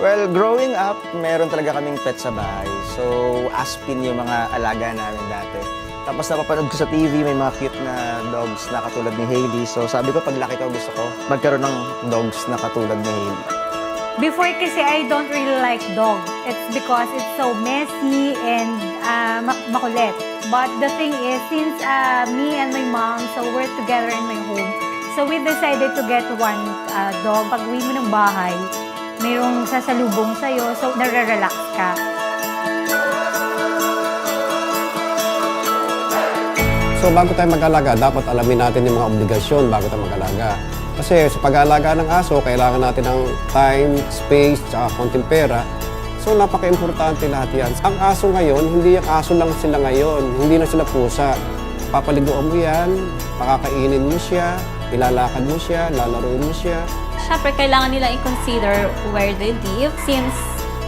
Well, growing up, meron talaga kaming pet sa bahay. So, Aspin yung mga alaga namin dati. Tapos napapanood ko sa TV, may mga cute na dogs na katulad ni Hailey. So, sabi ko, paglaki ko, gusto ko magkaroon ng dogs na katulad ni Hailey. Before kasi I don't really like dog. It's because it's so messy and makulit. But the thing is, since me and my mom, so we're together in my home. So we decided to get one dog. Pag uwi mo ng bahay, mayroong sasalubong sa'yo, so nare-relax ka. So bago tayo mag-alaga, dapat alamin natin yung mga obligasyon bago tayo mag-alaga. Kasi sa pag-aalaga ng aso, kailangan natin ng time, space, tsaka konting pera. So napaka-importante lahat yan. Ang aso ngayon, hindi yung aso lang sila ngayon. Hindi na sila pusa. Papaliguan mo yan, pakakainin mo siya, ilalakad mo siya, lalaruin mo siya. Siyempre, kailangan nila i-consider where they live since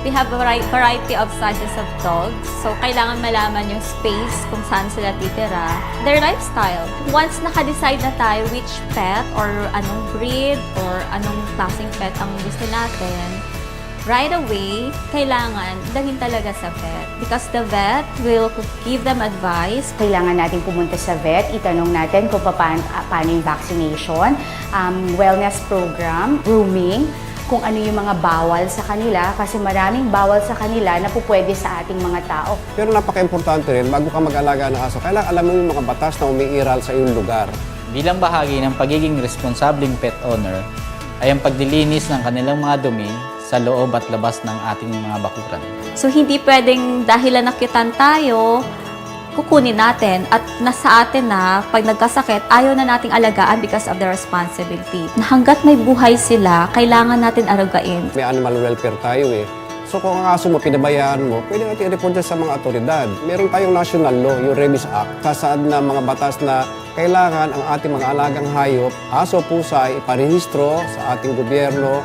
we have a variety of sizes of dogs. So, kailangan malaman yung space kung saan sila titira. Their lifestyle. Once naka-decide na tayo which pet or anong breed or anong klaseng pet ang gusto natin, right away, kailangan dalhin talaga sa vet. Because the vet will give them advice. Kailangan natin pumunta sa vet, itanong natin kung paano yung vaccination, wellness program, grooming, kung ano yung mga bawal sa kanila kasi maraming bawal sa kanila na pupwede sa ating mga tao. Pero napaka-importante rin, bago ka mag-alaga ng aso, kailangan alam mo yung mga batas na umiiral sa iyong lugar. Bilang bahagi ng pagiging responsableng pet owner ay ang paglilinis ng kanilang mga dumi sa loob at labas ng ating mga bakuran. So, hindi pwedeng dahil nakitan tayo, kukunin natin at nasa atin na pag nagkasakit, ayaw na nating alagaan because of the responsibility. Hanggat may buhay sila, kailangan natin aragain. May animal welfare tayo eh. So kung ang aso mo, pinabayaan mo, pwede natin i-report sa mga otoridad. Meron tayong national law, yung Rabies Act, sasaad na mga batas na kailangan ang ating mga alagang hayop, aso, pusa, iparehistro sa ating gobyerno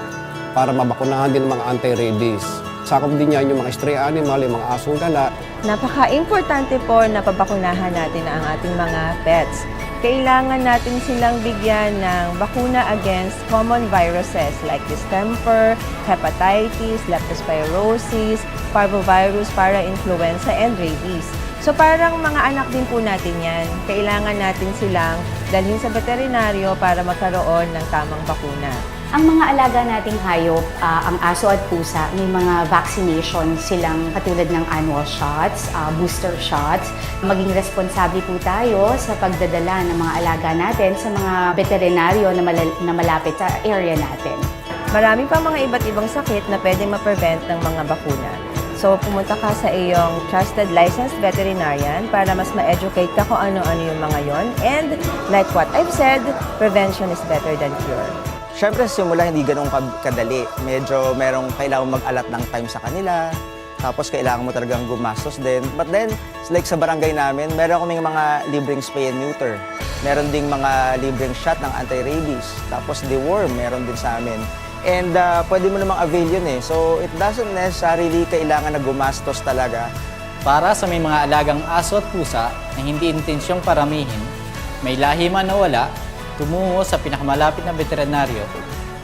para mabakunahan din ng mga anti-rabies. Sakop din yan yung mga stray animal, yung mga asong gala. Napaka-importante po na pabakunahan natin ang ating mga pets. Kailangan natin silang bigyan ng bakuna against common viruses like distemper, hepatitis, leptospirosis, parvovirus, parainfluenza, and rabies. So parang mga anak din po natin yan. Kailangan natin silang dalhin sa veterinaryo para magkaroon ng tamang bakuna. Ang mga alaga nating hayop, ang aso at pusa, may mga vaccination silang katulad ng annual shots, booster shots. Maging responsable po tayo sa pagdadala ng mga alaga natin sa mga veterinaryo na malapit sa area natin. Marami pa mga iba't ibang sakit na pwedeng ma-prevent ng mga bakuna. So, pumunta ka sa iyong trusted licensed veterinarian para mas ma-educate ka kung ano-ano yung mga yon. And like what I've said, prevention is better than cure. Siyempre, simula hindi ganun kadali. Medyo merong kailangan mag-alat ng time sa kanila. Tapos kailangan mo talagang gumastos din. But then, like sa barangay namin, meron kaming mga libreng spay and neuter. Meron ding mga libreng shot ng anti-rabies. Tapos deworm, meron din sa amin. And pwede mo namang avail yun eh. So, it doesn't necessarily kailangan na gumastos talaga. Para sa may mga alagang aso at pusa na hindi intensyong paramihin, may lahi man o wala, tumungo sa pinakamalapit na veterinaryo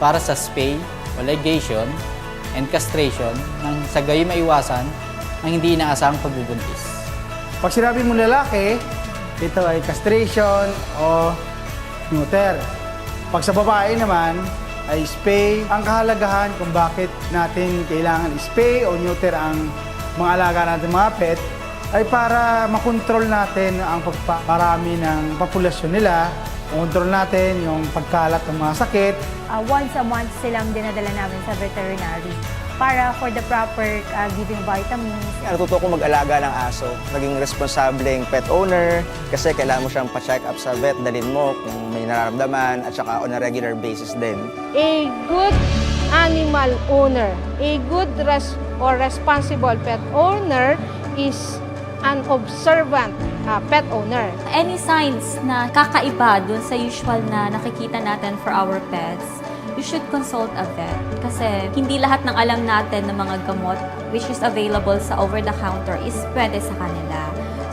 para sa spay o ligation and castration nang sa gayon maiwasan ang hindi inaasahang pagbubuntis. Pag sinabi mo lalaki, ito ay castration o neuter. Pag sa babae naman, ay spay. Ang kahalagahan kung bakit natin kailangan spay o neuter ang mga alaga natin mga pet ay para makontrol natin ang pagparami ng populasyon nila, makontrol natin yung pagkalat ng mga sakit. Once a month silang dinadala namin sa veterinary para for the proper giving vitamins. Natuto ko mag-alaga ng aso. Naging responsableng pet owner kasi kailangan mo siyang pa-check up sa vet, dalhin mo kung may nararamdaman at saka on a regular basis din. A good animal owner, a good or responsible pet owner is an observant pet owner. Any signs na kakaiba dun sa usual na nakikita natin for our pets, you should consult a vet. Kasi hindi lahat ng alam natin ng mga gamot which is available sa over-the-counter is pwede sa kanila.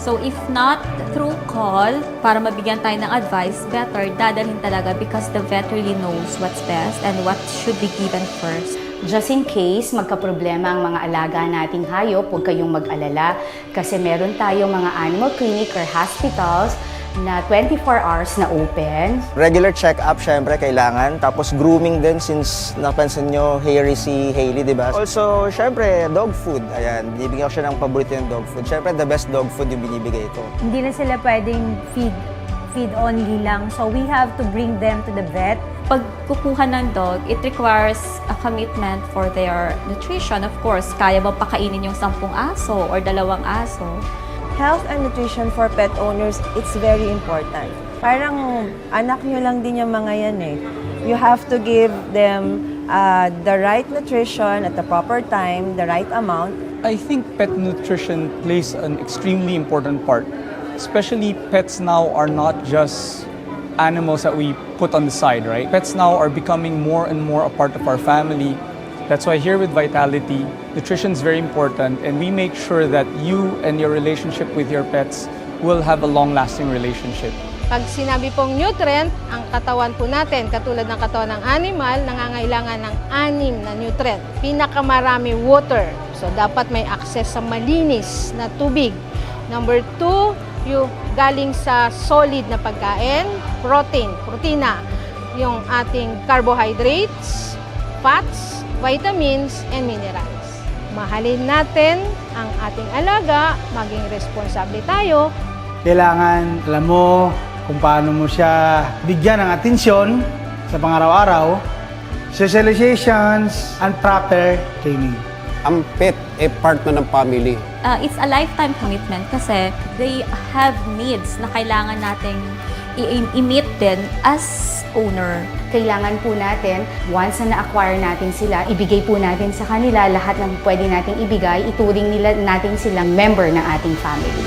So if not through call, para mabigyan tayo ng advice, better dadalhin talaga because the vet really knows what's best and what should be given first. Just in case magkaproblema ang mga alaga nating hayop, huwag kayong mag-alala kasi meron tayong mga animal clinic or hospitals na 24 hours na open. Regular check-up, syempre, kailangan. Tapos grooming din since napansin nyo, hairy si Hailey, di ba? Also, syempre, dog food. Ayan, binibigyan ko siya ng paborito yung dog food. Syempre, the best dog food yung binibigay ko. Hindi na sila pwedeng feed only lang. So we have to bring them to the vet. Pag kukuha ng dog, it requires a commitment for their nutrition. Of course, kaya ba pakainin yung 10 aso or 2 aso? Health and nutrition for pet owners, it's very important. Parang anak nyo lang din yung mga yan eh. You have to give them the right nutrition at the proper time, the right amount. I think pet nutrition plays an extremely important part. Especially pets now are not just animals that we put on the side, right? Pets now are becoming more and more a part of our family. That's why here with Vitality, nutrition is very important and we make sure that you and your relationship with your pets will have a long-lasting relationship. Pag sinabi pong nutrient, ang katawan po natin, katulad ng katawan ng animal, nangangailangan ng 6 na nutrient. Pinakamarami water. So dapat may access sa malinis na tubig. Number 2, yung galing sa solid na pagkain, protina, yung ating carbohydrates, fats, vitamins, and minerals. Mahalin natin ang ating alaga, maging responsable tayo. Kailangan alam mo kung paano mo siya bigyan ng atensyon sa pangaraw-araw, socializations, and proper training. Ang pet ay part na ng family. It's a lifetime commitment kasi they have needs na kailangan nating i-meet din as owner. Kailangan po natin, once na na-acquire natin sila, ibigay po natin sa kanila lahat ng pwede nating ibigay, ituring nila natin silang member ng ating family.